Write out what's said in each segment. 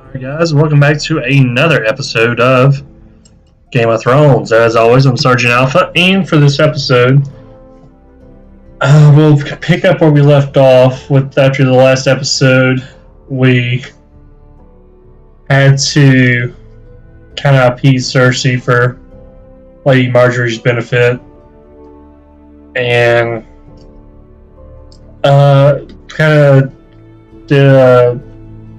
Alright, guys, welcome back to another episode of Game of Thrones. As always, I'm Sergeant Alpha, and for this episode, we'll pick up where we left off. With after the last episode, we had to kind of appease Cersei for Lady Marjorie's benefit, and kind of did a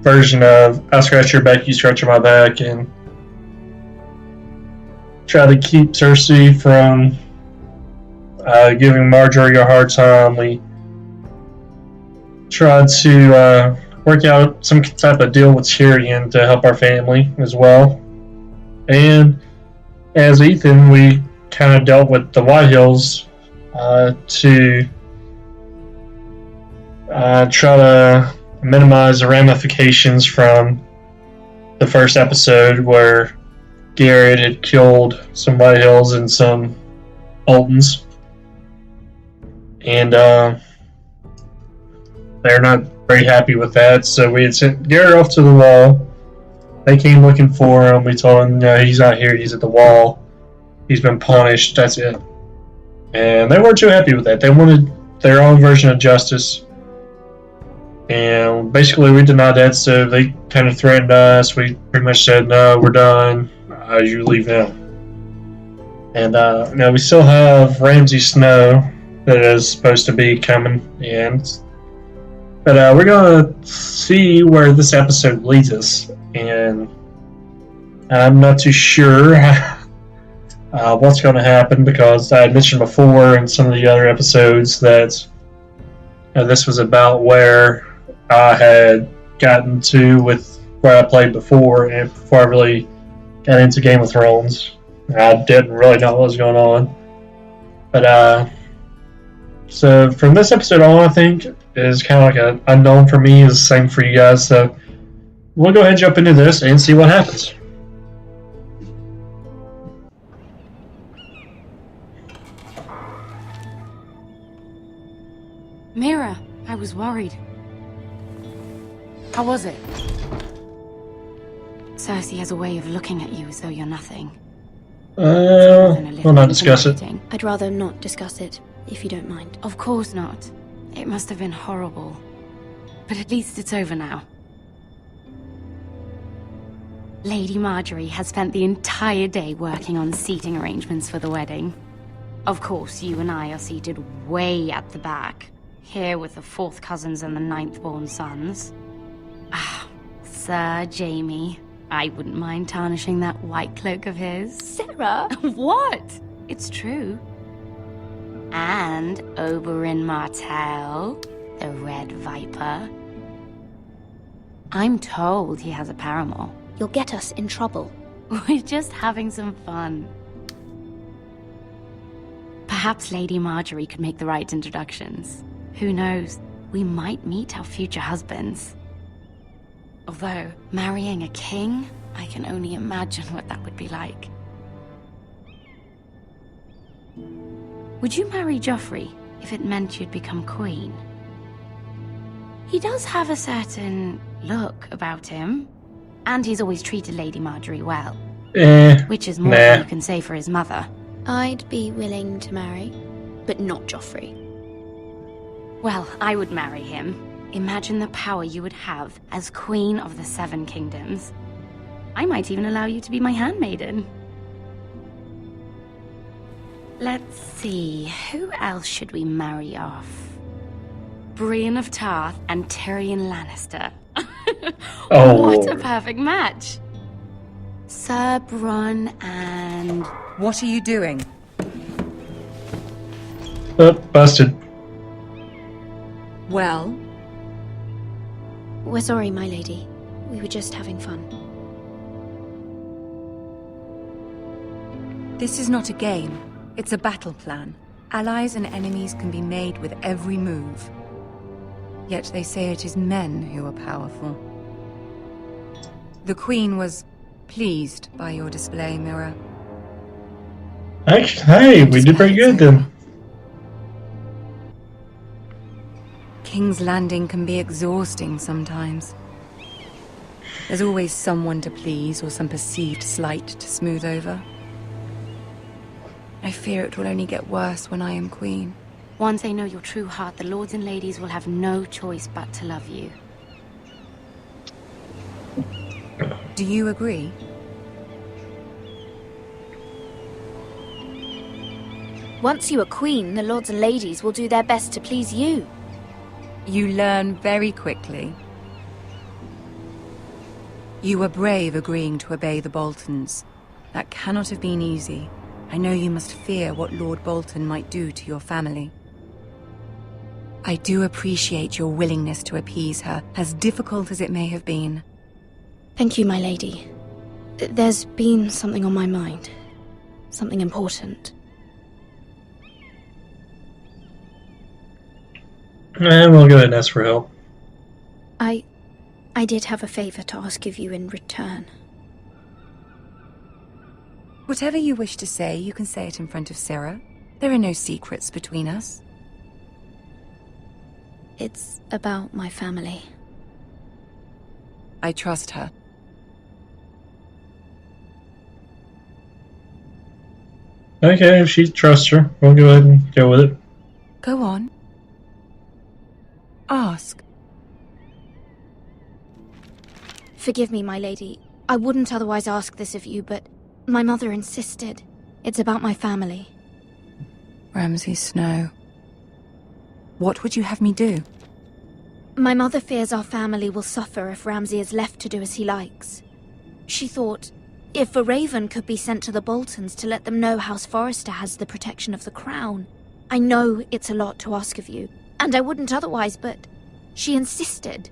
version of I scratch your back, you scratch my back, and try to keep Cersei from giving Marjorie a hard time. We tried to work out some type of deal with Tyrion to help our family as well. And as Ethan, we kind of dealt with the Whitehills to try to minimize the ramifications from the first episode where Garrett had killed some Whitehills and some Boltons. And they're not very happy with that, so we had sent Garrett off to the wall. They came looking for him. We told him, no, he's not here, he's at the wall. He's been punished, that's it. And they weren't too happy with that. They wanted their own version of justice. And basically we denied that, so they kind of threatened us. We pretty much said, no, we're done. You leave now. And now we still have Ramsay Snow that is supposed to be coming in. But we're going to see where this episode leads us. And I'm not too sure what's going to happen, because I had mentioned before in some of the other episodes that this was about where I had gotten to with where I played before, and before I really got into Game of Thrones. I didn't really know what was going on. But so from this episode on, I think is kind of like an unknown for me, is the same for you guys. So we'll go ahead and jump into this and see what happens. Mira, I was worried. How was it? Cersei has a way of looking at you as though you're nothing. We'll not discuss it. I'd rather not discuss it, if you don't mind. Of course not. It must have been horrible. But at least it's over now. Lady Marjorie has spent the entire day working on seating arrangements for the wedding. Of course, you and I are seated way at the back, here with the 4th cousins and the 9th-born sons. Ah, Sir Jaime. I wouldn't mind tarnishing that white cloak of his. Sarah! What? It's true. And Oberyn Martell, the Red Viper. I'm told he has a paramour. You'll get us in trouble. We're just having some fun. Perhaps Lady Marjorie could make the right introductions. Who knows? We might meet our future husbands. Although, marrying a king, I can only imagine what that would be like. Would you marry Joffrey if it meant you'd become queen? He does have a certain look about him, and he's always treated Lady Marjorie well. Which is more than you can say for his mother. I'd be willing to marry, but not Joffrey. Well, I would marry him. Imagine the power you would have as Queen of the 7 Kingdoms. I might even allow you to be my handmaiden. Let's see, who else should we marry off? Brienne of Tarth and Tyrion Lannister. Oh, what a perfect match! Sir Bronn and... What are you doing? Oh, busted. Well? We're sorry, my lady. We were just having fun. This is not a game. It's a battle plan. Allies and enemies can be made with every move. Yet they say it is men who are powerful. The Queen was pleased by your display, Mira. Actually, hey, we did pretty good then. King's Landing can be exhausting sometimes. There's always someone to please or some perceived slight to smooth over. I fear it will only get worse when I am queen. Once they know your true heart, the lords and ladies will have no choice but to love you. Do you agree? Once you are queen, the lords and ladies will do their best to please you. You learn very quickly. You were brave agreeing to obey the Boltons. That cannot have been easy. I know you must fear what Lord Bolton might do to your family. I do appreciate your willingness to appease her, as difficult as it may have been. Thank you, my lady. There's been something on my mind. Something important. And we'll go ahead and ask for help. I did have a favor to ask of you in return. Whatever you wish to say, you can say it in front of Sarah. There are no secrets between us. It's about my family. I trust her. Okay, if she trusts her, we'll go ahead and go with it. Go on. Ask. Forgive me, my lady. I wouldn't otherwise ask this of you, but my mother insisted. It's about my family. Ramsay Snow. What would you have me do? My mother fears our family will suffer if Ramsay is left to do as he likes. She thought, if a raven could be sent to the Boltons to let them know House Forrester has the protection of the crown. I know it's a lot to ask of you, and I wouldn't otherwise, but she insisted.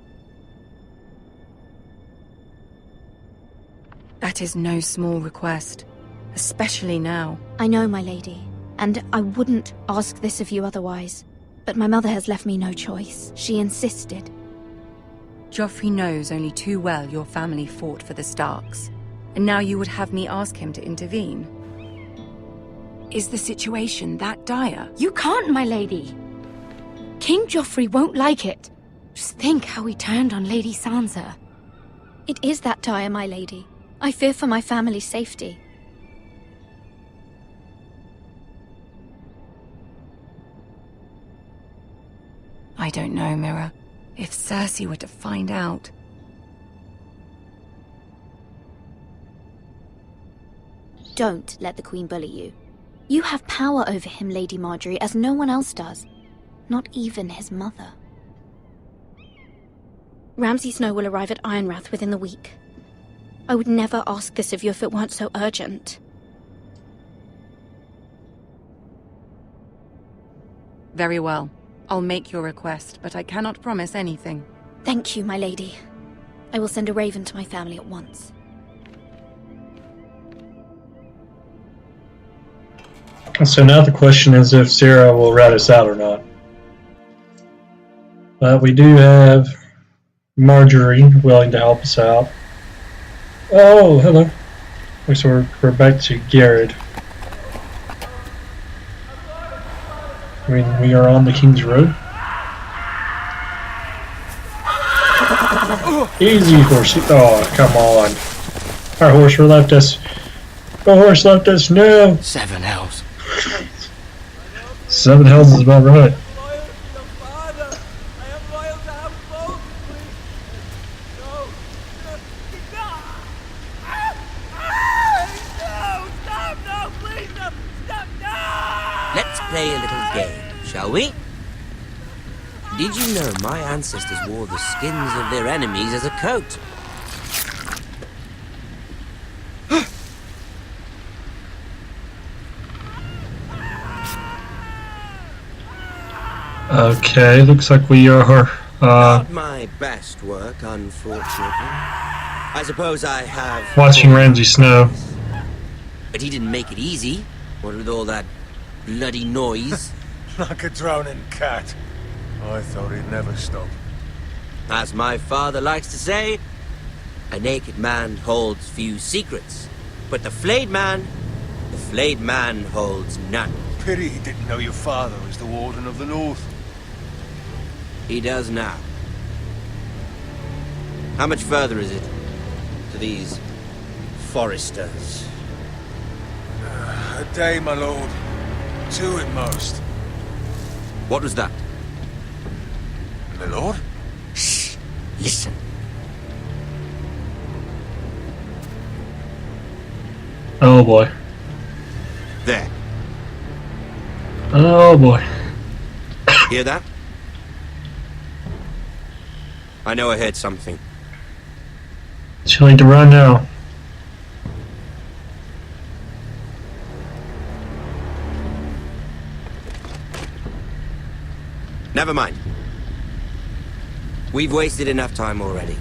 That is no small request, especially now. I know, my lady, and I wouldn't ask this of you otherwise. But my mother has left me no choice. She insisted. Joffrey knows only too well your family fought for the Starks, and now you would have me ask him to intervene. Is the situation that dire? You can't, my lady. King Joffrey won't like it. Just think how he turned on Lady Sansa. It is that dire, my lady. I fear for my family's safety. I don't know, Mira. If Cersei were to find out... Don't let the Queen bully you. You have power over him, Lady Marjorie, as no one else does. Not even his mother. Ramsay Snow will arrive at Ironrath within the week. I would never ask this of you if it weren't so urgent. Very well. I'll make your request, but I cannot promise anything. Thank you, my lady. I will send a raven to my family at once. So now the question is if Sarah will rat us out or not. But we do have Marjorie willing to help us out. Oh, hello. Looks like we're back to Garrett. I mean, we are on the King's Road. Easy, horsey. Oh, come on. Our horse left us. Our horse left us. No. 7 hells. 7 hells is about right. Let's play a little game, shall we? Did you know my ancestors wore the skins of their enemies as a coat? Okay, looks like we are Not my best work, unfortunately. I suppose I have... watching Ramsay Snow. But he didn't make it easy. What with all that bloody noise? Like a drowning cat. I thought he'd never stop. As my father likes to say, a naked man holds few secrets. But the flayed man holds none. Pity he didn't know your father was the Warden of the North. He does now. How much further is it? for these foresters? A day, my lord. 2 at most. What was that? My lord? Shh! Listen. Oh boy. There. Oh boy. Hear that? I know I heard something. Too late to run now. Never mind. We've wasted enough time already.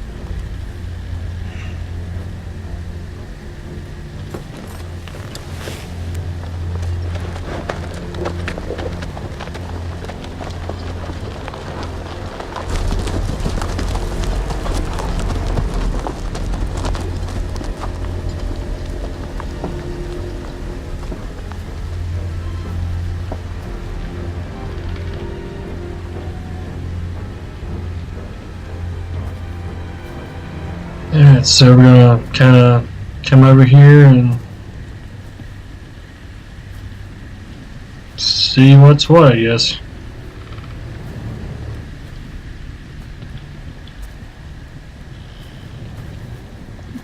Alright, so we're gonna kinda come over here and see what's what, I guess.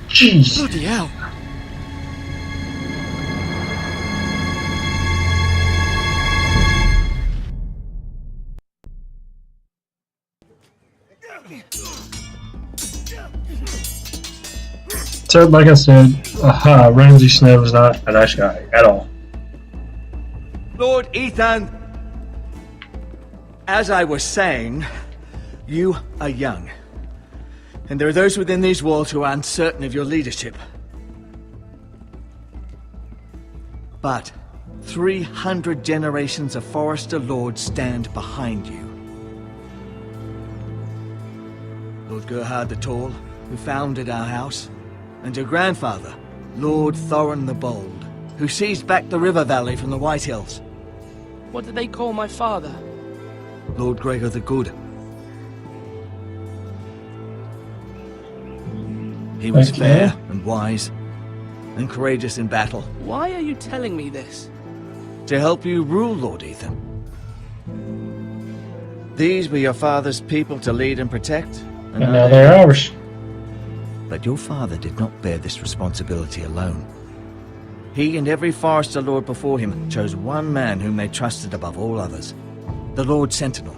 Jeez. Bloody hell. So, like I said, Ramsay Snow is not a nice guy at all. Lord Ethan, as I was saying, you are young. And there are those within these walls who are uncertain of your leadership. But 300 generations of Forester Lords stand behind you. Lord Gerhard the Tall, who founded our house, and your grandfather, Lord Thorin the Bold, who seized back the river valley from the White Hills. What did they call my father? Lord Gregor the Good. He was Okay. fair and wise, and courageous in battle. Why are you telling me this? To help you rule, Lord Ethan. These were your father's people to lead and protect, And now they're ours. But your father did not bear this responsibility alone. He and every Forester Lord before him chose one man whom they trusted above all others, the Lord Sentinel.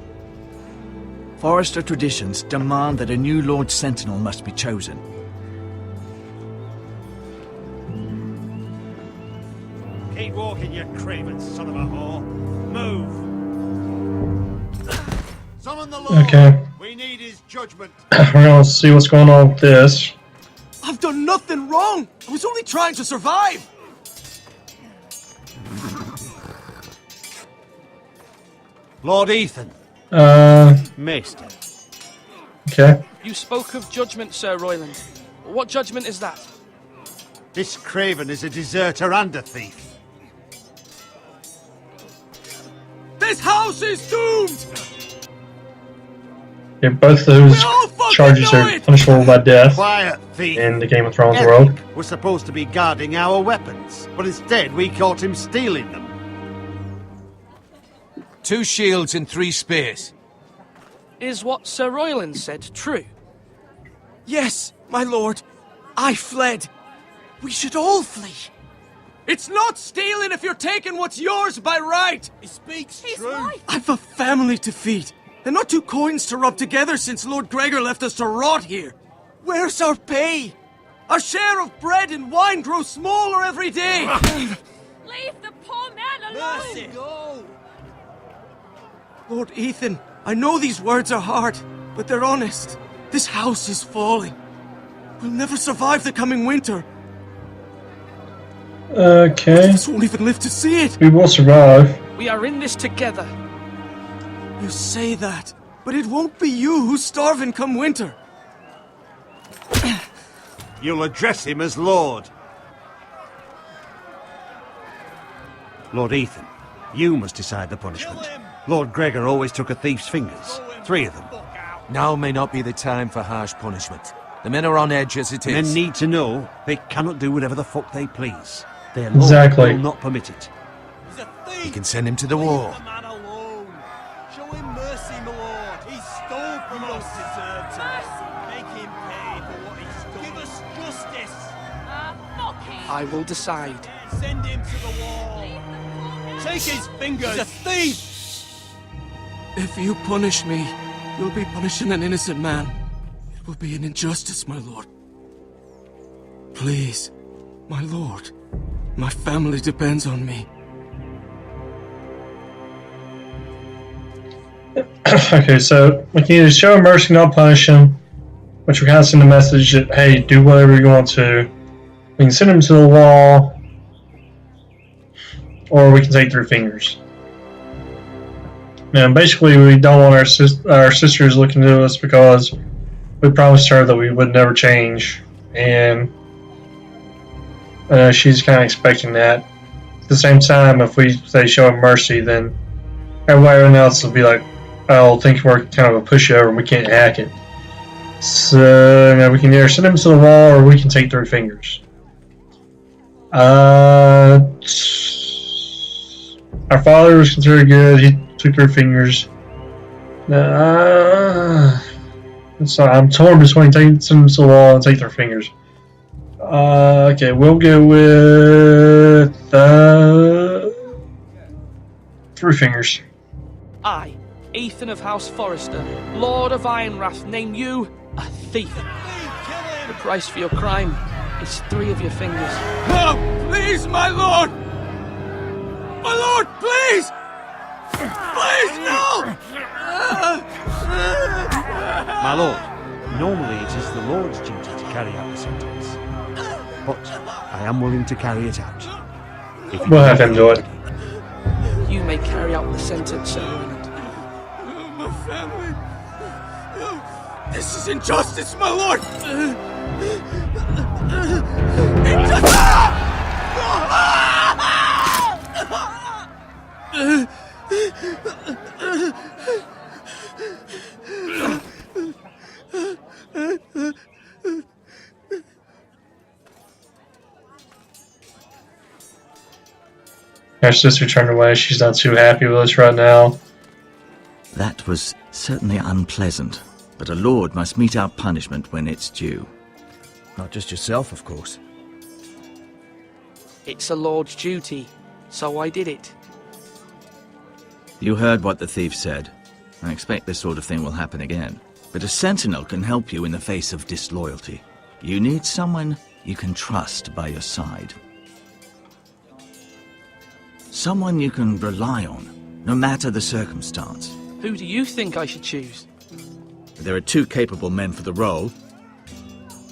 Forester traditions demand that a new Lord Sentinel must be chosen. Keep walking, you craven son of a whore. Move! Summon the Lord! Okay. We need his judgment. We're gonna see what's going on with this. I've done nothing wrong! I was only trying to survive! Lord Ethan. Maester. Okay. You spoke of judgment, Sir Royland. What judgment is that? This craven is a deserter and a thief. This house is doomed! Yeah, both those We all fucking charges know are it! punishable by death Quiet, thief. in the Game of Thrones Eric world. was supposed to be guarding our weapons, but instead we caught him stealing them. 2 shields and 3 spears. Is what Sir Royland said true? Yes, my lord. I fled. We should all flee. It's not stealing if you're taking what's yours by right. He speaks true. I've a family to feed, and not 2 coins to rub together since Lord Gregor left us to rot here. Where's our pay? Our share of bread and wine grows smaller every day. Leave the poor man alone! Mercy. Go. Lord Ethan, I know these words are hard, but they're honest. This house is falling. We'll never survive the coming winter. Okay. This won't even live to see it. We will survive. We are in this together. You say that, but it won't be you who's starving come winter. You'll address him as Lord. Lord Ethan, you must decide the punishment. Lord Gregor always took a thief's fingers. 3 of them. Now may not be the time for harsh punishment. The men are on edge as it is. Men need to know they cannot do whatever the fuck they please. Their lord Exactly. will not permit it. He's a thief! You can send him to the wall. Leave the man alone! Show him mercy, my lord! He stole from us! Deserve to make him pay for what he stole. Give us justice! Fuck him! I will decide. Send him to the wall! Take his fingers! He's a thief! If you punish me, you'll be punishing an innocent man. It will be an injustice, my lord. Please, my lord. My family depends on me. Okay, so we can either show him mercy, not punish him, which we kind of send a message that, hey, do whatever you want to. We can send him to the wall, or we can take 3 fingers. Now, basically, we don't want our sisters looking to us because we promised her that we would never change, and she's kind of expecting that. At the same time, if we say show him mercy, then everyone else will be like, "I'll think we're kind of a pushover and we can't hack it." So now we can either send him to the wall or we can take 3 fingers. Our father was considered good. He took 3 fingers. So I'm torn between send him to the wall and take 3 fingers. Okay, we'll go with 3 fingers. I, Ethan of House Forrester, Lord of Ironwrath, name you a thief. The price for your crime is 3 of your fingers. No! Please, my lord! My lord, please! Please, no! My lord, normally it is the Lord's duty to carry out the sentence. But I am willing to carry it out. If We'll have him do it. You may carry out the sentence, Sir Roland. My family... This is injustice, my lord! Our sister turned away. She's not too happy with us right now. That was certainly unpleasant, but a lord must mete out punishment when it's due. Not just yourself, of course. It's a lord's duty, so I did it. You heard what the thief said. I expect this sort of thing will happen again. But a sentinel can help you in the face of disloyalty. You need someone you can trust by your side. Someone you can rely on, no matter the circumstance. Who do you think I should choose? There are 2 capable men for the role.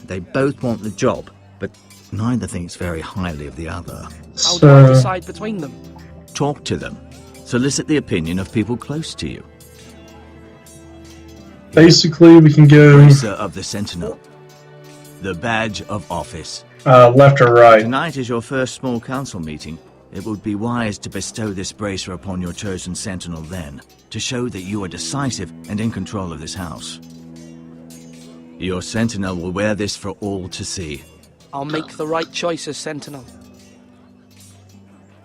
They both want the job, but neither thinks very highly of the other. How do I decide between them? Talk to them. Solicit the opinion of people close to you. Basically, we can go Racer of the Sentinel. The badge of office. left or right. Tonight is your first small council meeting. It would be wise to bestow this bracer upon your chosen sentinel then, to show that you are decisive and in control of this house. Your sentinel will wear this for all to see. I'll make the right choice as sentinel.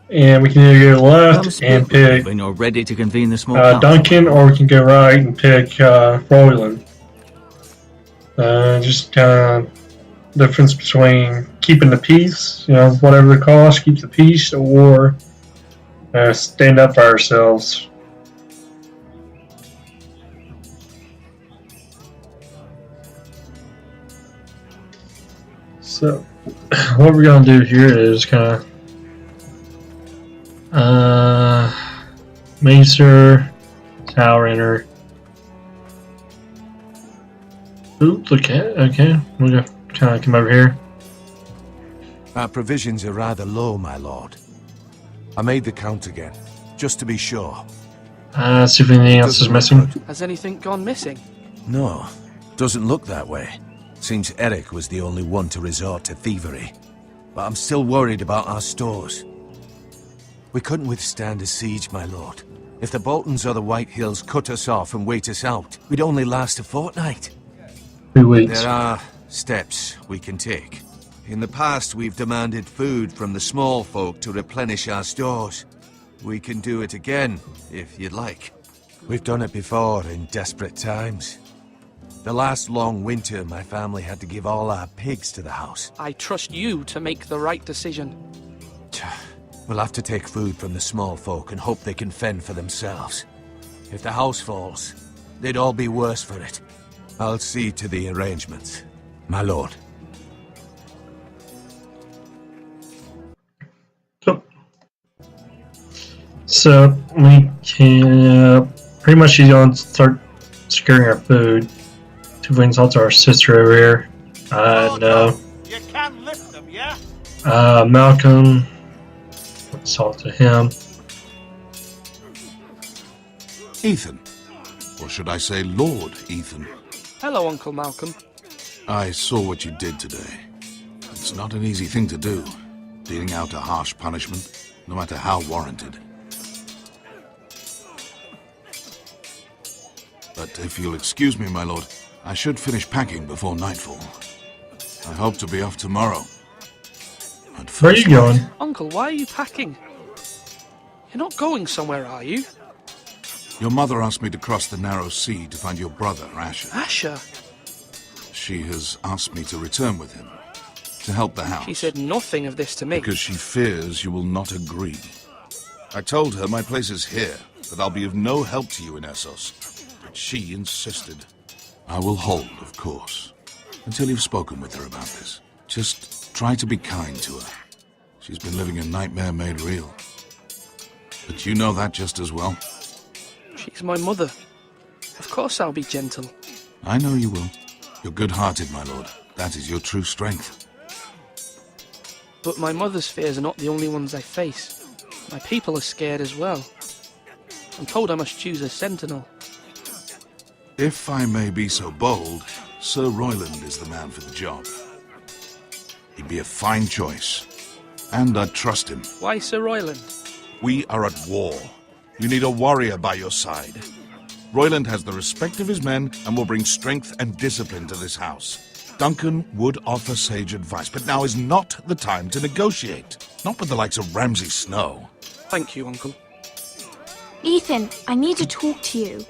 And we can either go Come left speak and with me pick when you're ready to convene the small council. Duncan, or we can go right and pick Royland. Just kind of difference between keeping the peace, whatever the cost, keep the peace, or stand up for ourselves. So, what we're going to do here is kind of Macer, Tower Enter. Ooh, look at okay. We're gonna kind of come over here. Our provisions are rather low, my lord. I made the count again, just to be sure. See if anything else is missing. Has anything gone missing? No, doesn't look that way. Seems Eric was the only one to resort to thievery. But I'm still worried about our stores. We couldn't withstand a siege, my lord. If the Boltons or the White Hills cut us off and wait us out, we'd only last a fortnight. 2 weeks. There are steps we can take. In the past, we've demanded food from the small folk to replenish our stores. We can do it again, if you'd like. We've done it before in desperate times. The last long winter, my family had to give all our pigs to the house. I trust you to make the right decision. We'll have to take food from the small folk and hope they can fend for themselves. If the house falls, they'd all be worse for it. I'll see to the arrangements, my lord. So we can pretty much she's going to start securing our food. See if we can talk to our sister over here. No. You can lift them, yeah? Malcolm. Let's talk to him. Ethan. Or should I say Lord Ethan? Hello, Uncle Malcolm. I saw what you did today. It's not an easy thing to do, dealing out a harsh punishment, no matter how warranted. But if you'll excuse me, my lord, I should finish packing before nightfall. I hope to be off tomorrow. Where are you going? Uncle, why are you packing? You're not going somewhere, are you? Your mother asked me to cross the narrow sea to find your brother, Asher. Asher? She has asked me to return with him, to help the house. She said nothing of this to me. Because she fears you will not agree. I told her my place is here, that I'll be of no help to you in Essos. But she insisted. I will hold, of course, until you've spoken with her about this. Just try to be kind to her. She's been living a nightmare made real. But you know that just as well. She's my mother. Of course I'll be gentle. I know you will. You're good-hearted, my lord. That is your true strength. But my mother's fears are not the only ones I face. My people are scared as well. I'm told I must choose a sentinel. If I may be so bold, Sir Royland is the man for the job. He'd be a fine choice. And I'd trust him. Why Sir Royland? We are at war. You need a warrior by your side. Royland has the respect of his men and will bring strength and discipline to this house. Duncan would offer sage advice, but now is not the time to negotiate. Not with the likes of Ramsay Snow. Thank you, Uncle. Ethan, I need to talk to you.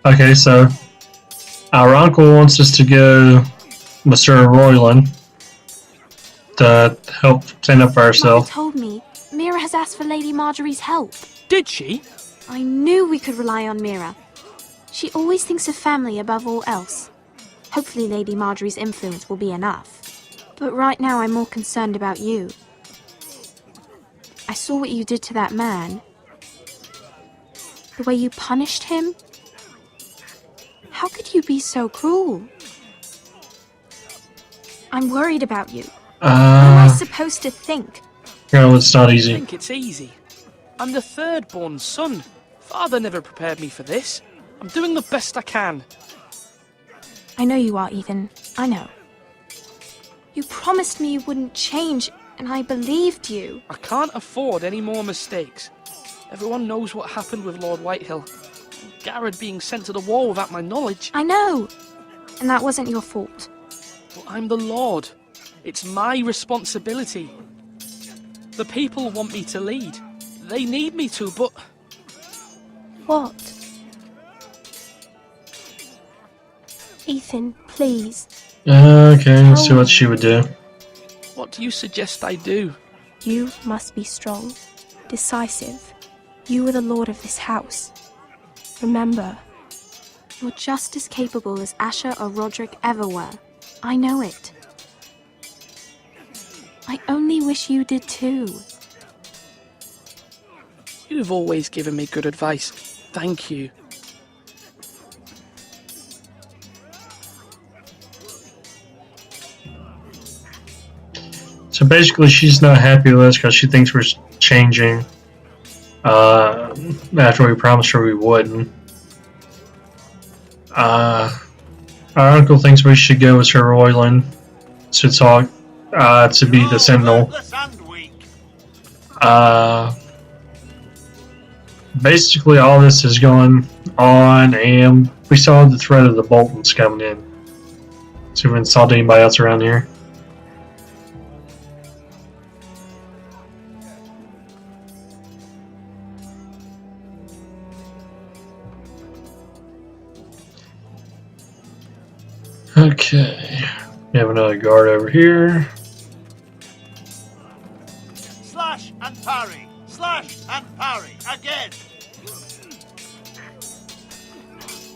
Okay, so our uncle wants us to go with Sir Royland to help clean up Mother ourselves. told me Mira has asked for Lady Marjorie's help. Did she? I knew we could rely on Mira. She always thinks of family above all else. Hopefully Lady Marjorie's influence will be enough. But right now I'm more concerned about you. I saw what you did to that man. The way you punished him. How could you be so cruel? I'm worried about you. What am I supposed to think? No, it's not I easy. think it's easy. I'm the third-born son. Father never prepared me for this. I'm doing the best I can. I know you are, Ethan. I know. You promised me you wouldn't change, and I believed you. I can't afford any more mistakes. Everyone knows what happened with Lord Whitehill. Garrett being sent to the war without my knowledge. I know. And that wasn't your fault. But I'm the Lord. It's my responsibility. The people want me to lead. They need me to, but... What? Ethan, please. Okay, let's see what she would do. What do you suggest I do? You must be strong, decisive. You are the lord of this house. Remember, you're just as capable as Asher or Roderick ever were. I know it. I only wish you did too. You've always given me good advice. Thank you. So basically, she's not happy with us because she thinks we're changing after we promised her we wouldn't. Our uncle thinks we should go with Sir Royland to talk, to be the Sentinel. Basically, all this is going on, and we saw the threat of the Boltons coming in. See if we can insult anybody else around here. Okay, we have another guard over here. Slash and parry. Slash and parry. Again.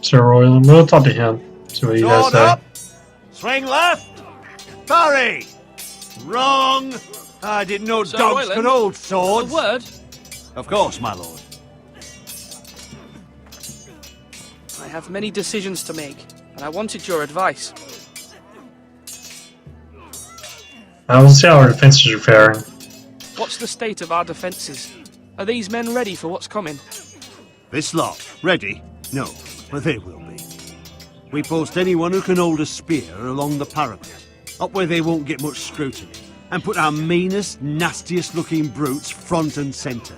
Sir Royland, we'll talk to him. See what you guys Sword say. up. Swing left. Parry. Wrong. I didn't know Sir dogs Royland, could hold A swords. word? Of course, my lord. I have many decisions to make, and I wanted your advice. We'll see how our defenses are faring. What's the state of our defences? Are these men ready for what's coming? This lot, ready? No, but they will be. We post anyone who can hold a spear along the parapet, up where they won't get much scrutiny, and put our meanest, nastiest looking brutes front and centre.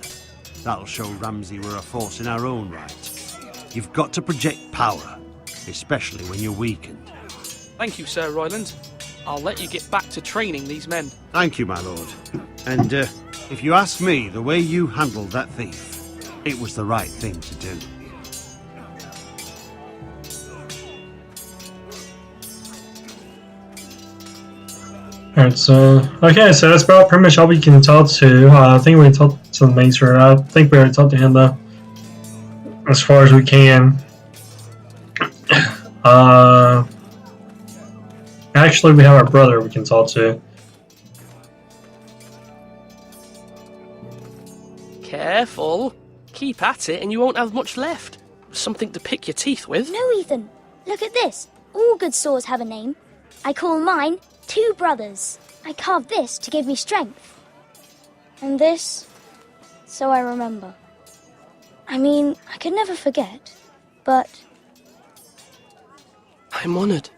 That'll show Ramsay we're a force in our own right. You've got to project power, especially when you're weakened. Thank you, Sir Royland. I'll let you get back to training these men. Thank you, my lord. And if you ask me, the way you handled that thief, it was the right thing to do. Alright, so that's about pretty much all we can talk to. I think we talked to the maester. I think we already talked to him though, as far as we can. Actually, we have our brother we can talk to. Careful. Keep at it and you won't have much left. Something to pick your teeth with. No, Ethan. Look at this. All good swords have a name. I call mine Two Brothers. I carved this to give me strength. And this, so I remember. I mean, I could never forget, but... I'm honoured.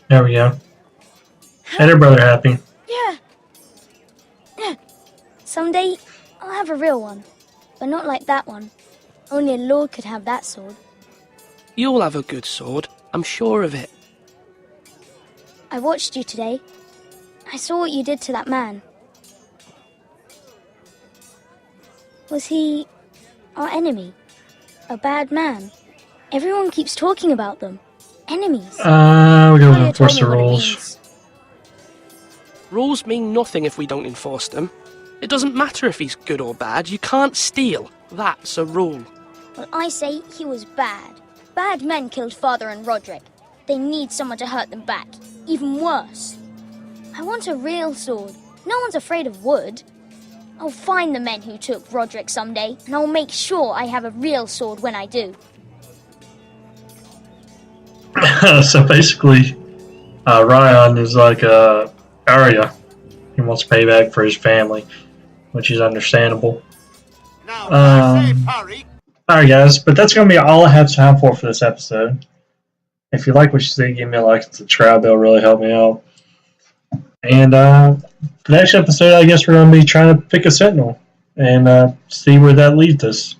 There we go. Made her brother happy. Yeah. Someday, I'll have a real one. But not like that one. Only a lord could have that sword. You'll have a good sword. I'm sure of it. I watched you today. I saw what you did to that man. Was he our enemy? A bad man? Everyone keeps talking about them. Enemies. We're going to Talia enforce told the me what it rules. means. Rules mean nothing if we don't enforce them. It doesn't matter if he's good or bad. You can't steal. That's a rule. Well, I say he was bad. Bad men killed Father and Roderick. They need someone to hurt them back. Even worse. I want a real sword. No one's afraid of wood. I'll find the men who took Roderick someday, and I'll make sure I have a real sword when I do. So basically, Ryan is like Arya. He wants payback for his family, which is understandable. Alright guys, but that's going to be all I have time for this episode. If you like what you see, give me a like and subscribe. That'll really help me out. And the next episode, I guess we're going to be trying to pick a sentinel and see where that leads us.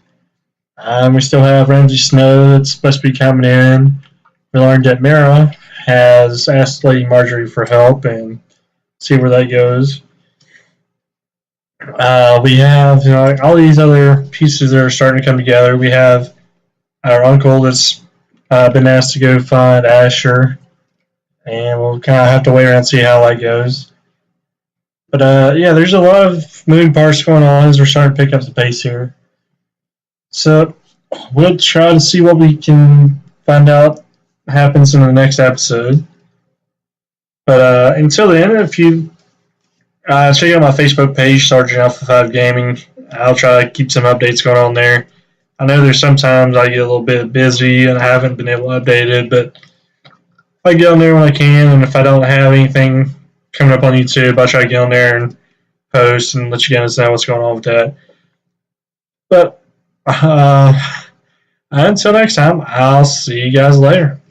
We still have Ramsay Snow that's supposed to be coming in. We learned that Mara has asked Lady Marjorie for help and see where that goes. We have all these other pieces that are starting to come together. We have our uncle that's been asked to go find Asher, and we'll kind of have to wait around and see how that goes. But yeah, there's a lot of moving parts going on as we're starting to pick up the pace here. So we'll try to see what we can find out happens in the next episode. But until then, if you check out my Facebook page, Sergeant Alpha 5 Gaming, I'll try to keep some updates going on there. I know there's sometimes I get a little bit busy and I haven't been able to update it, but I get on there when I can, and if I don't have anything coming up on YouTube, I'll try to get on there and post and let you guys know what's going on with that. But until next time, I'll see you guys later.